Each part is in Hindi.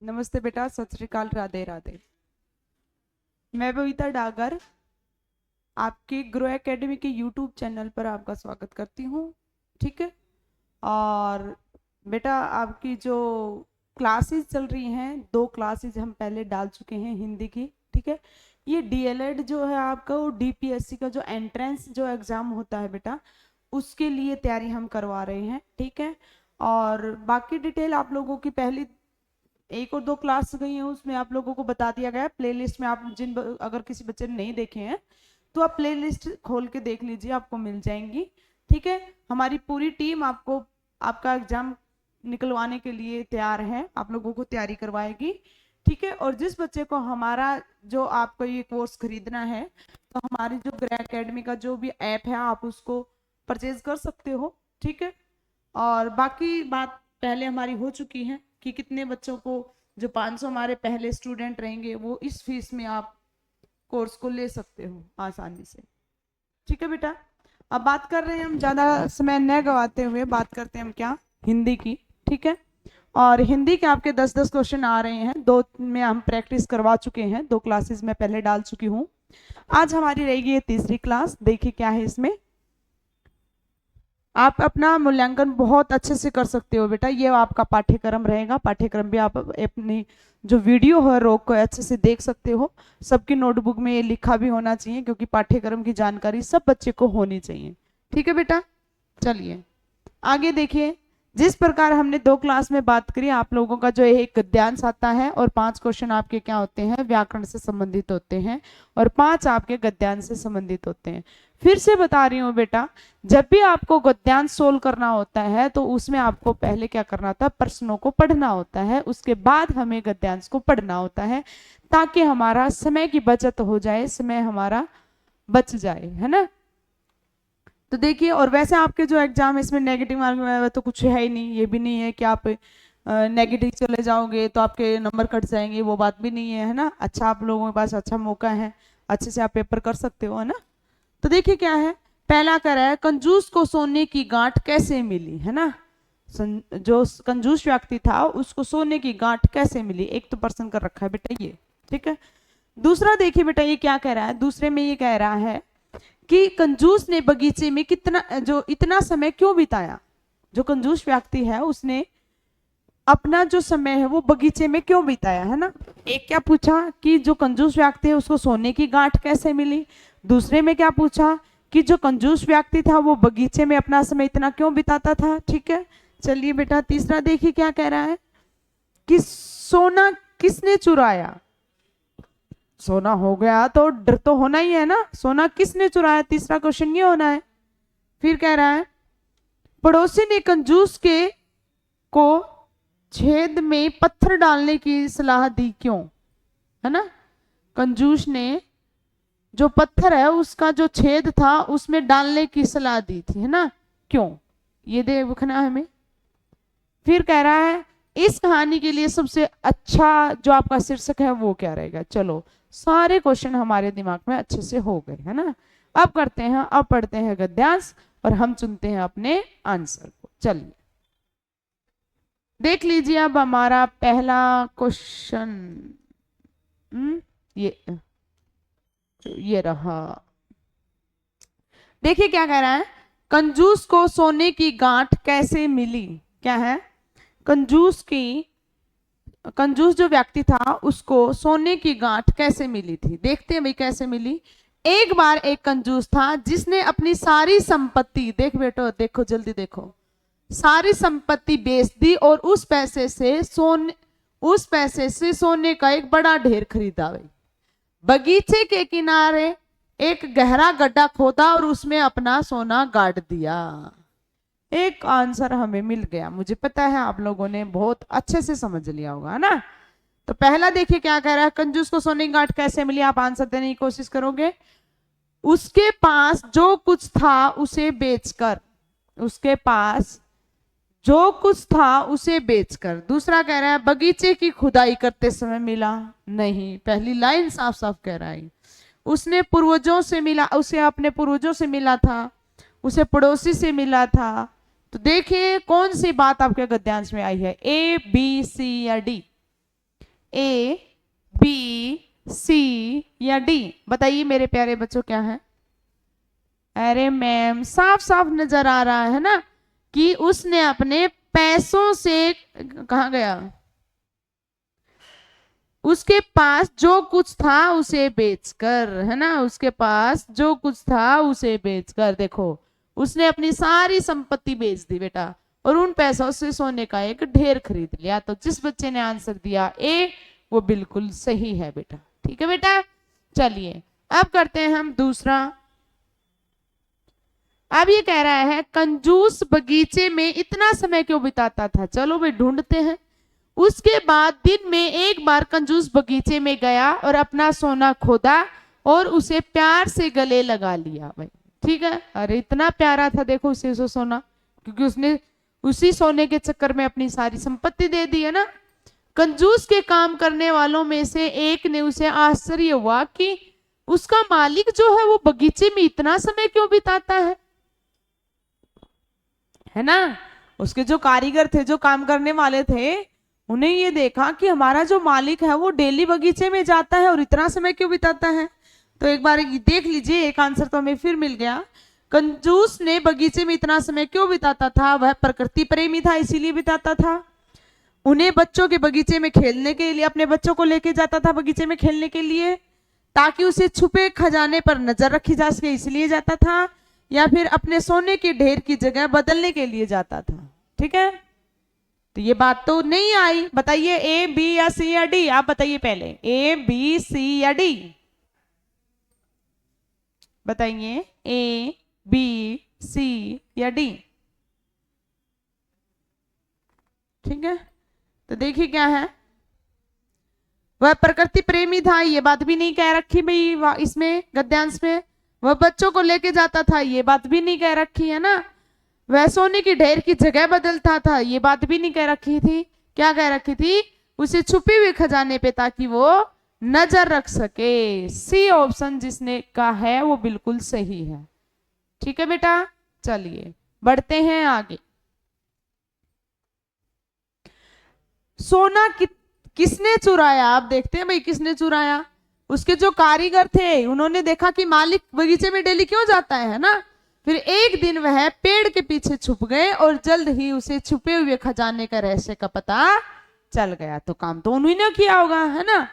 नमस्ते बेटा, सत श्री अकाल, राधे राधे। मैं बबीता डागर आपके ग्रो एकेडमी के यूट्यूब चैनल पर आपका स्वागत करती हूँ। ठीक है। और बेटा, आपकी जो क्लासेस चल रही हैं, 2 क्लासेस हम पहले डाल चुके हैं हिंदी की। ठीक है। ये डीएलएड जो है आपका, वो डीपीएससी का जो एंट्रेंस जो एग्ज़ाम होता है बेटा, उसके लिए तैयारी हम करवा रहे हैं। ठीक है। और बाकी डिटेल आप लोगों की पहली 1 और 2 क्लास गई हैं, उसमें आप लोगों को बता दिया गया है। प्लेलिस्ट में आप अगर किसी बच्चे ने नहीं देखे हैं तो आप प्लेलिस्ट खोल के देख लीजिए, आपको मिल जाएंगी। ठीक है। हमारी पूरी टीम आपको आपका एग्जाम निकलवाने के लिए तैयार है, आप लोगों को तैयारी करवाएगी। ठीक है। और जिस बच्चे को हमारा जो आपको ये कोर्स खरीदना है, तो हमारी जो ग्रे एकेडमी का जो भी ऐप है, आप उसको परचेज कर सकते हो। ठीक है। और बाकी बात पहले हमारी हो चुकी है कि कितने बच्चों को, जो 500 हमारे पहले स्टूडेंट रहेंगे, वो इस फीस में आप कोर्स को ले सकते हो आसानी से। ठीक है बेटा। अब बात कर रहे हैं हम, ज़्यादा समय न गवाते हुए बात करते हैं हम क्या, हिंदी की। ठीक है। और हिंदी के आपके 10-10 क्वेश्चन आ रहे हैं, 2 में हम प्रैक्टिस करवा चुके हैं, 2 क्लासेस में पहले डाल चुकी हूँ। आज हमारी रहेगी ये तीसरी क्लास। देखिए क्या है इसमें। आप अपना मूल्यांकन बहुत अच्छे से कर सकते हो बेटा, ये आपका पाठ्यक्रम रहेगा। पाठ्यक्रम भी आप अपनी जो वीडियो है रोक को अच्छे से देख सकते हो। सबकी नोटबुक में ये लिखा भी होना चाहिए, क्योंकि पाठ्यक्रम की जानकारी सब बच्चे को होनी चाहिए। ठीक है बेटा। चलिए आगे देखिए। जिस प्रकार हमने 2 क्लास में बात करी, आप लोगों का जो एक गद्यांश आता है और 5 क्वेश्चन आपके क्या होते हैं, व्याकरण से संबंधित होते हैं, और 5 आपके गद्यांश से संबंधित होते हैं। फिर से बता रही हूँ बेटा, जब भी आपको गद्यांश सोल्व करना होता है तो उसमें आपको पहले क्या करना होता है, प्रश्नों को पढ़ना होता है, उसके बाद हमें गद्यांश को पढ़ना होता है, ताकि हमारा समय की बचत हो जाए, समय हमारा बच जाए, है ना। तो देखिए, और वैसे आपके जो एग्जाम इसमें नेगेटिव मार्क तो कुछ है ही नहीं। ये भी नहीं है कि आप नेगेटिव चले जाओगे तो आपके नंबर कट जाएंगे, वो बात भी नहीं है, है ना। अच्छा, आप लोगों के पास अच्छा मौका है, अच्छे से आप पेपर कर सकते हो, है ना। तो देखिए क्या है, पहला कर रहा है, कंजूस को सोने की गांठ कैसे मिली, है ना। जो कंजूस व्यक्ति था उसको सोने की गांठ कैसे मिली, एक तो प्रश्न कर रखा है बेटा ये। ठीक है। दूसरा देखिए बेटा, ये क्या कह रहा है, दूसरे में ये कह रहा है कि कंजूस ने बगीचे में इतना समय क्यों बिताया। जो कंजूस व्यक्ति है उसने अपना जो समय है वो बगीचे में क्यों बिताया, है ना। एक क्या पूछा कि जो कंजूस व्यक्ति है उसको सोने की गांठ कैसे मिली। दूसरे में क्या पूछा कि जो कंजूस व्यक्ति था वो बगीचे में अपना समय इतना क्यों बिताता था। ठीक है। चलिए बेटा, तीसरा देखिए क्या कह रहा है कि सोना किसने चुराया। सोना हो गया तो डर तो होना ही है ना, सोना किसने चुराया, तीसरा क्वेश्चन ये होना है। फिर कह रहा है, पड़ोसी ने कंजूस के को छेद में पत्थर डालने की सलाह दी क्यों, है ना। कंजूस ने जो पत्थर है उसका जो छेद था उसमें डालने की सलाह दी थी, है ना, क्यों, ये देखना है हमें। फिर कह रहा है, इस कहानी के लिए सबसे अच्छा जो आपका शीर्षक है वो क्या रहेगा। चलो, सारे क्वेश्चन हमारे दिमाग में अच्छे से हो गए, है ना। अब करते हैं, अब पढ़ते हैं गद्यांश और हम चुनते हैं अपने आंसर को। चलिए देख लीजिए, अब हमारा पहला क्वेश्चन ये रहा। देखिए क्या कह रहा है, कंजूस को सोने की गांठ कैसे मिली। क्या है, कंजूस जो व्यक्ति था उसको सोने की गांठ कैसे मिली थी। देखते हैं भाई कैसे मिली। एक बार एक कंजूस था जिसने अपनी सारी संपत्ति, देख बेटो देखो जल्दी देखो, सारी संपत्ति बेच दी और उस पैसे से सोने का एक बड़ा ढेर खरीदा। भाई बगीचे के किनारे एक गहरा गड्ढा खोदा और उसमें अपना सोना गाड़ दिया। एक आंसर हमें मिल गया। मुझे पता है आप लोगों ने बहुत अच्छे से समझ लिया होगा, है ना। तो पहला देखिए क्या कह रहा है, कंजूस को सोने की गांठ कैसे मिली। आप आंसर देने की कोशिश करोगे। उसके पास जो कुछ था उसे बेचकर, उसके पास जो कुछ था उसे बेचकर। दूसरा कह रहा है, बगीचे की खुदाई करते समय मिला नहीं। पहली लाइन साफ साफ कह रहा है, उसने पूर्वजों से मिला, उसे अपने पूर्वजों से मिला था, उसे पड़ोसी से मिला था। तो देखिए कौन सी बात आपके गद्यांश में आई है, ए बी सी या डी। ए, बी, सी या डी? बताइए मेरे प्यारे बच्चों क्या है? अरे मैम साफ साफ नजर आ रहा है ना कि उसने अपने पैसों से, कहाँ गया, उसके पास जो कुछ था उसे बेचकर, है ना, उसके पास जो कुछ था उसे बेचकर, देखो उसने अपनी सारी संपत्ति बेच दी बेटा, और उन पैसों से सोने का एक ढेर खरीद लिया। तो जिस बच्चे ने आंसर दिया ए, वो बिल्कुल सही है बेटा। ठीक है बेटा, चलिए अब करते हैं हम दूसरा। अब ये कह रहा है कंजूस बगीचे में इतना समय क्यों बिताता था? चलो भाई ढूंढते हैं। उसके बाद दिन में एक बार कंजूस बगीचे में गया और अपना सोना खोदा और उसे प्यार से गले लगा लिया। भाई ठीक है, अरे इतना प्यारा था देखो उसे सो सोना, क्योंकि उसने उसी सोने के चक्कर में अपनी सारी संपत्ति दे दी है ना। कंजूस के काम करने वालों में से एक ने उसे आश्चर्य हुआ कि उसका मालिक जो है वो बगीचे में इतना समय क्यों बिताता है ना। उसके जो कारीगर थे, जो काम करने वाले थे, उन्हें ये देखा कि हमारा जो मालिक है वो डेली बगीचे में जाता है और इतना समय क्यों बिताता है। तो एक बार देख लीजिए, एक आंसर तो हमें फिर मिल गया। कंजूस ने बगीचे में इतना समय क्यों बिताता था? वह प्रकृति प्रेमी था, इसीलिए बिताता था। उन्हें बच्चों के बगीचे में खेलने के लिए, अपने बच्चों को लेके जाता था बगीचे में खेलने के लिए, ताकि उसे छुपे खजाने पर नजर रखी जा सके, इसलिए जाता था, या फिर अपने सोने के ढेर की जगह बदलने के लिए जाता था। ठीक है, तो ये बात तो नहीं आई। बताइए ए, बी या सी या डी? आप बताइए पहले, ए, बी, सी या डी? बताइए ए, बी, सी या डी? ठीक है, तो देखिए क्या है, वह प्रकृति प्रेमी था, ये बात भी नहीं कह रखी भाई इसमें गद्यांश में। वह बच्चों को लेके जाता था, ये बात भी नहीं कह रखी है ना। वह सोने की ढेर की जगह बदलता था, ये बात भी नहीं कह रखी थी। क्या कह रखी थी? उसे छुपे हुए खजाने पे ताकि वो नजर रख सके। सी ऑप्शन जिसने कहा है वो बिल्कुल सही है। ठीक है बेटा, चलिए बढ़ते हैं आगे। सोना किसने चुराया? आप देखते हैं भाई किसने चुराया। उसके जो कारीगर थे उन्होंने देखा कि मालिक बगीचे में डेली क्यों जाता है ना। फिर एक दिन वह पेड़ के पीछे छुप गए और जल्द ही उसे छुपे हुए खजाने का रहस्य का पता चल गया। तो काम तो उन्हीं ने किया होगा, है ना।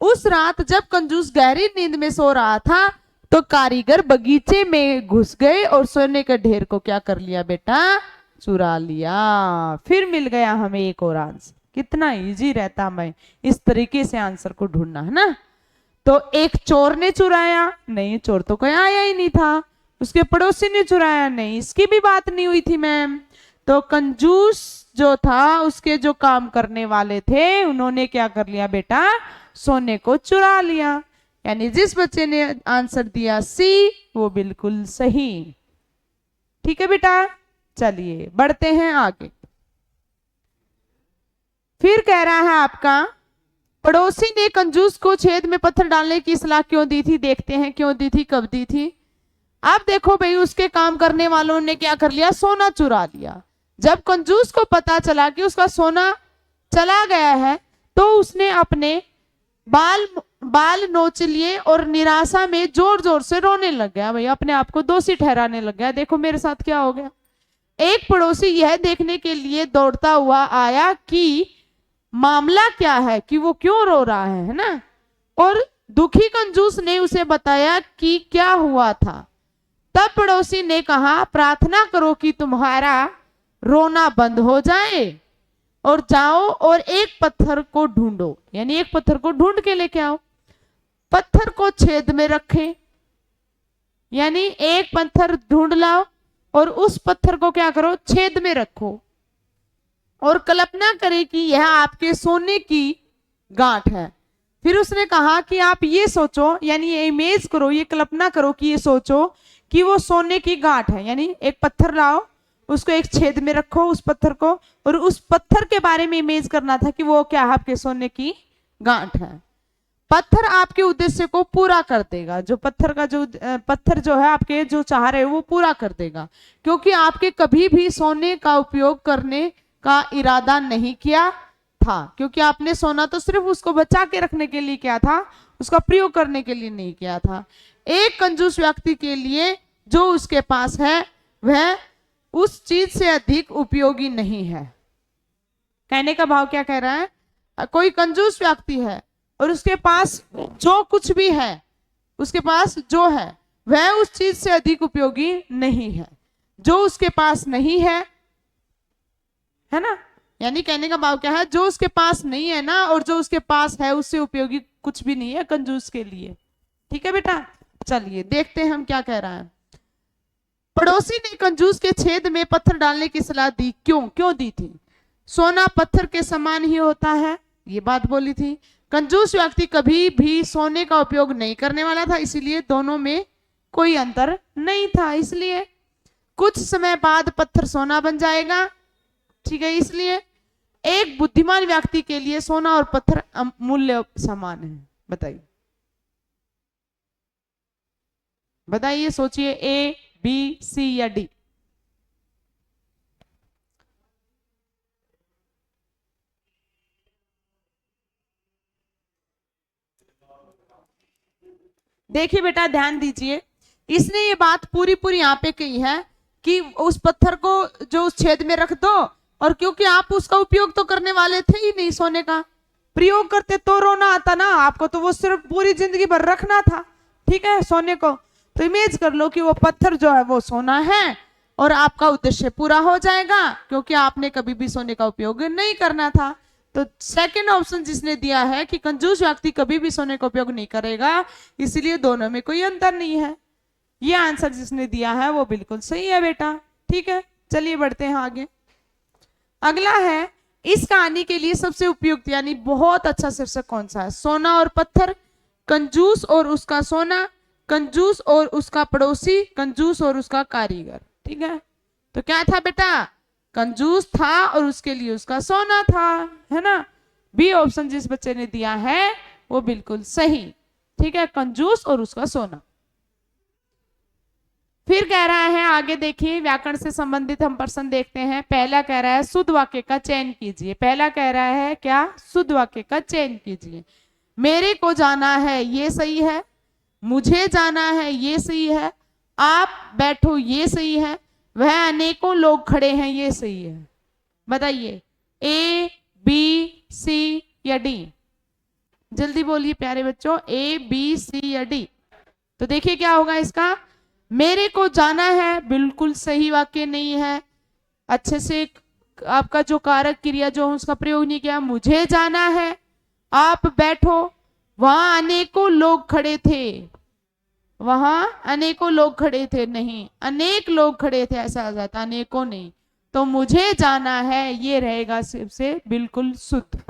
उस रात जब कंजूस गहरी नींद में सो रहा था तो कारीगर बगीचे में घुस गए और सोने के ढेर को क्या कर लिया बेटा? चुरा लिया। फिर मिल गया हमें एक और आंसर। कितना इजी रहता मैं इस तरीके से आंसर को ढूंढना, है ना। तो एक चोर ने चुराया, नहीं चोर तो कोई आया ही नहीं था। उसके पड़ोसी ने चुराया, नहीं इसकी भी बात नहीं हुई थी मैम। तो कंजूस जो था, उसके जो काम करने वाले थे, उन्होंने क्या कर लिया बेटा? सोने को चुरा लिया। यानी जिस बच्चे ने आंसर दिया सी, वो बिल्कुल सही। ठीक है बेटा, चलिए बढ़ते हैं आगे। फिर कह रहा है आपका, पड़ोसी ने कंजूस को छेद में पत्थर डालने की सलाह क्यों दी थी? देखते हैं क्यों दी थी, कब दी थी। आप देखो भाई, उसके काम करने वालों ने क्या कर लिया? सोना चुरा लिया। जब कंजूस को पता चला कि उसका सोना चला गया है तो उसने अपने बाल नोच लिए और निराशा में जोर जोर से रोने लग गया। भाई अपने आप को दोषी ठहराने लग गया। देखो मेरे साथ क्या हो गया। एक पड़ोसी यह देखने के लिए दौड़ता हुआ आया कि मामला क्या है, कि वो क्यों रो रहा है ना। और दुखी कंजूस ने उसे बताया कि क्या हुआ था। तब पड़ोसी ने कहा, प्रार्थना करो कि तुम्हारा रोना बंद हो जाए और जाओ और एक पत्थर को ढूंढो। यानी एक पत्थर को ढूंढ के लेके आओ, पत्थर को छेद में रखें। यानी एक पत्थर ढूंढ लाओ और उस पत्थर को क्या करो? छेद में रखो और कल्पना करें कि यह आपके सोने की गांठ है। फिर उसने कहा कि आप ये सोचो, यानी ये इमेज करो, ये कल्पना करो कि ये सोचो कि वो सोने की गांठ है। यानी एक पत्थर लाओ, उसको एक छेद में रखो उस पत्थर को, और उस पत्थर के बारे में इमेज करना था कि वो क्या है? आपके सोने की गांठ है। पत्थर आपके उद्देश्य को पूरा कर देगा। जो पत्थर जो है आपके जो चाह रहे हो वो पूरा कर देगा, क्योंकि आपके कभी भी सोने का उपयोग करने का इरादा नहीं किया था, क्योंकि आपने सोना तो सिर्फ उसको बचा के रखने के लिए किया था, उसका प्रयोग करने के लिए नहीं किया था। एक कंजूस व्यक्ति के लिए जो उसके पास है वह उस चीज से अधिक उपयोगी नहीं है। कहने का भाव क्या कह रहा है, कोई कंजूस व्यक्ति है और उसके पास जो कुछ भी है, उसके पास जो है वह उस चीज से अधिक उपयोगी नहीं है। जो उसके पास नहीं है ना, यानी कहने का भाव क्या है, जो उसके पास नहीं है ना और जो उसके पास है उससे उपयोगी कुछ भी नहीं है कंजूस के लिए। ठीक है बेटा, चलिए देखते हैं हम क्या कह रहा है। पड़ोसी ने कंजूस के छेद में पत्थर डालने की सलाह दी। क्यों दी थी? सोना पत्थर के समान ही होता है, ये बात बोली थी। कंजूस व्यक्ति कभी भी सोने का उपयोग नहीं करने वाला था, इसलिए दोनों में कोई अंतर नहीं था। इसलिए कुछ समय बाद पत्थर सोना बन जाएगा। ठीक है, इसलिए एक बुद्धिमान व्यक्ति के लिए सोना और पत्थर मूल्य समान है। बताइए, सोचिए, ए, बी, सी या डी? देखिए बेटा, ध्यान दीजिए, इसने ये बात पूरी यहाँ पे कही है कि उस पत्थर को जो उस छेद में रख दो, और क्योंकि आप उसका उपयोग तो करने वाले थे ही नहीं, सोने का प्रयोग करते तो रोना आता ना आपको, तो वो सिर्फ पूरी जिंदगी भर रखना था। ठीक है, सोने को तो इमेज कर लो कि वो पत्थर जो है वो सोना है और आपका उद्देश्य पूरा हो जाएगा, क्योंकि आपने कभी भी सोने का उपयोग नहीं करना था। तो सेकंड ऑप्शन जिसने दिया है कि कंजूस व्यक्ति कभी भी सोने का उपयोग नहीं करेगा, इसलिए दोनों में कोई अंतर नहीं है, ये आंसर जिसने दिया है वो बिल्कुल सही है बेटा। ठीक है, चलिए बढ़ते हैं आगे। अगला है, इस कहानी के लिए सबसे उपयुक्त यानी बहुत अच्छा शीर्षक कौन सा है? सोना और पत्थर, कंजूस और उसका सोना, कंजूस और उसका पड़ोसी, कंजूस और उसका कारीगर। ठीक है, तो क्या था बेटा? कंजूस था और उसके लिए उसका सोना था, है ना? बी ऑप्शन जिस बच्चे ने दिया है वो बिल्कुल सही। ठीक है, कंजूस और उसका सोना। फिर कह रहा है, आगे देखिए, व्याकरण से संबंधित हम प्रश्न देखते हैं। पहला कह रहा है शुद्ध वाक्य का चयन कीजिए। पहला कह रहा है क्या? शुद्ध वाक्य का चयन कीजिए। मेरे को जाना है, ये सही है। मुझे जाना है, ये सही है। आप बैठो, ये सही है। वह अनेकों लोग खड़े हैं, ये सही है। बताइए, ए, बी, सी या डी? जल्दी बोलिए प्यारे बच्चों, ए, बी, सी या डी? तो देखिए क्या होगा इसका। मेरे को जाना है बिल्कुल सही वाक्य नहीं है, अच्छे से आपका जो कारक क्रिया जो उसका प्रयोग नहीं किया। मुझे जाना है, आप बैठो, वहां अनेकों लोग खड़े थे, वहां अनेकों लोग खड़े थे, नहीं अनेक लोग खड़े थे, ऐसा आ जाता, अनेकों नहीं। तो मुझे जाना है ये रहेगा सबसे बिल्कुल शुद्ध।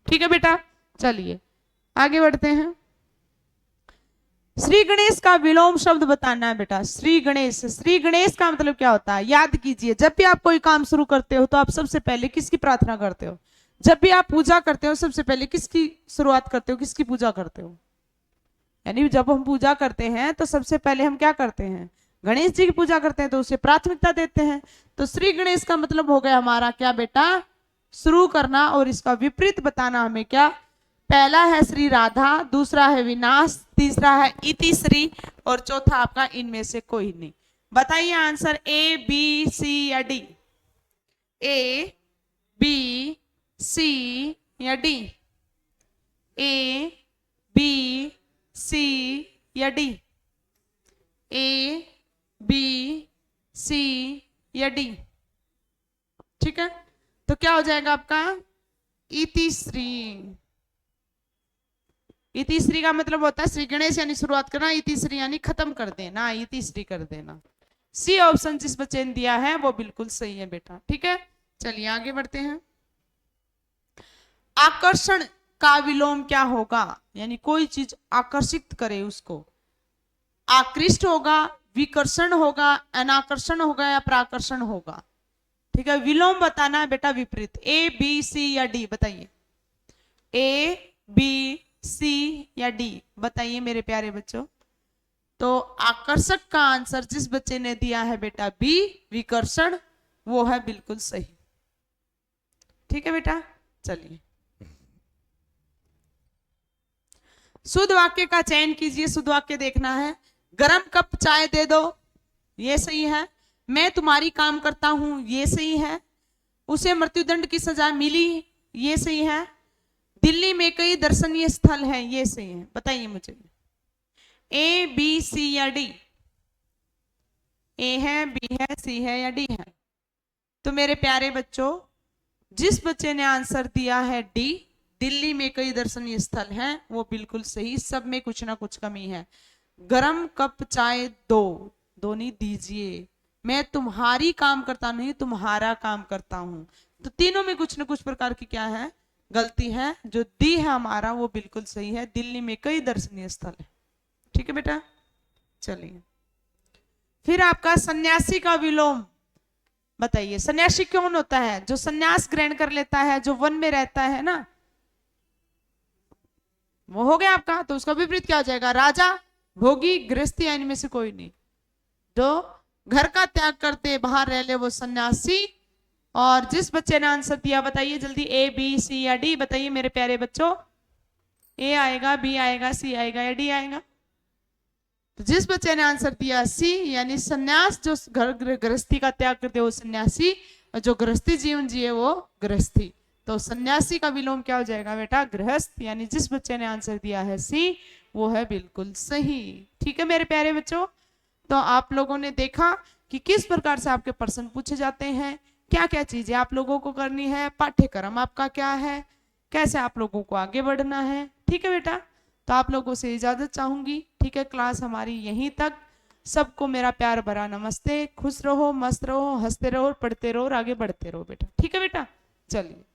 ठीक है बेटा, चलिए आगे बढ़ते हैं। श्री गणेश का विलोम शब्द बताना है बेटा। श्री गणेश, श्री गणेश का मतलब क्या होता है? याद कीजिए, जब भी आप कोई काम शुरू करते हो तो आप सबसे पहले किसकी प्रार्थना करते हो? जब भी आप पूजा करते हो सबसे पहले किसकी शुरुआत करते हो, किसकी पूजा करते हो? यानी जब हम पूजा करते हैं तो सबसे पहले हम क्या करते हैं? गणेश जी की पूजा करते हैं, तो उसे प्राथमिकता देते हैं। तो श्री गणेश का मतलब हो गया हमारा क्या बेटा? शुरू करना, और इसका विपरीत बताना हमें क्या? पहला है श्री राधा, दूसरा है विनाश, तीसरा है इति श्री, और चौथा आपका इनमें से कोई नहीं। बताइए आंसर, ए, बी, सी या डी? ए, बी, सी या डी? ए, बी, सी या डी? ए, बी, सी या डी? ठीक है, तो क्या हो जाएगा आपका? इति श्री। इति श्री का मतलब होता है श्री गणेश यानी शुरुआत करना, इति श्री यानी खत्म कर देना, इति श्री कर देना। सी ऑप्शन जिस बच्चे ने दिया है वो बिल्कुल सही है बेटा। ठीक है, चलिए आगे बढ़ते हैं। आकर्षण का विलोम क्या होगा? यानी कोई चीज आकर्षित करे उसको, आकृष्ट होगा, विकर्षण होगा, अनाकर्षण होगा या प्राकर्षण होगा? ठीक है, विलोम बताना है बेटा, विपरीत। ए, बी, सी या डी? बताइए, ए, बी, सी या डी? बताइए मेरे प्यारे बच्चों। तो आकर्षक का आंसर जिस बच्चे ने दिया है बेटा बी, विकर्षण, वो है बिल्कुल सही। ठीक है बेटा, चलिए शुद्ध वाक्य का चयन कीजिए, शुद्ध वाक्य देखना है। गरम कप चाय दे दो, ये सही है। मैं तुम्हारी काम करता हूं, ये सही है। उसे मृत्युदंड की सजा मिली, ये सही है। दिल्ली में कई दर्शनीय स्थल हैं, ये सही है। बताइए मुझे, ए बी सी या डी? ए है, बी है, सी है या डी है? तो मेरे प्यारे बच्चों, जिस बच्चे ने आंसर दिया है डी, दिल्ली में कई दर्शनीय स्थल हैं, वो बिल्कुल सही। सब में कुछ ना कुछ कमी है। गरम कप चाय दो, दो नहीं दीजिए। मैं तुम्हारी काम करता नहीं, तुम्हारा काम करता हूं। तो तीनों में कुछ ना कुछ प्रकार की क्या है, गलती है। जो दी है हमारा वो बिल्कुल सही है। दिल्ली में कई दर्शनीय स्थल है। ठीक है बेटा, चलिए। फिर आपका सन्यासी का विलोम बताइए। सन्यासी कौन होता है? जो सन्यास ग्रहण कर लेता है, जो वन में रहता है ना, वो हो गया आपका। तो उसका विपरीत क्या हो जाएगा? राजा, भोगी, गृहस्थी, या इनमें से कोई नहीं। जो घर का त्याग करते बाहर रह ले वो सन्यासी। और जिस बच्चे ने आंसर दिया बताइए जल्दी, ए बी सी या डी? बताइए मेरे प्यारे बच्चों, ए आएगा, बी आएगा, सी आएगा या डी आएगा? तो जिस बच्चे ने आंसर दिया सी, यानी सन्यास, जो घर गृहस्थी का त्याग करते वो सन्यासी, और जो गृहस्थी जीवन जिए वो गृहस्थी। तो सन्यासी का विलोम क्या हो जाएगा बेटा? गृहस्थ। यानी जिस बच्चे ने आंसर दिया है सी, वो है बिल्कुल सही। ठीक है मेरे प्यारे बच्चों, तो आप लोगों ने देखा कि किस प्रकार से आपके प्रश्न पूछे जाते हैं, क्या क्या चीजें आप लोगों को करनी है, पाठ्यक्रम आपका क्या है, कैसे आप लोगों को आगे बढ़ना है। ठीक है बेटा, तो आप लोगों से इजाजत चाहूंगी। ठीक है, क्लास हमारी यहीं तक। सबको मेरा प्यार भरा नमस्ते। खुश रहो, मस्त रहो, हंसते रहो, पढ़ते रहो और आगे बढ़ते रहो बेटा। ठीक है बेटा, चलिए।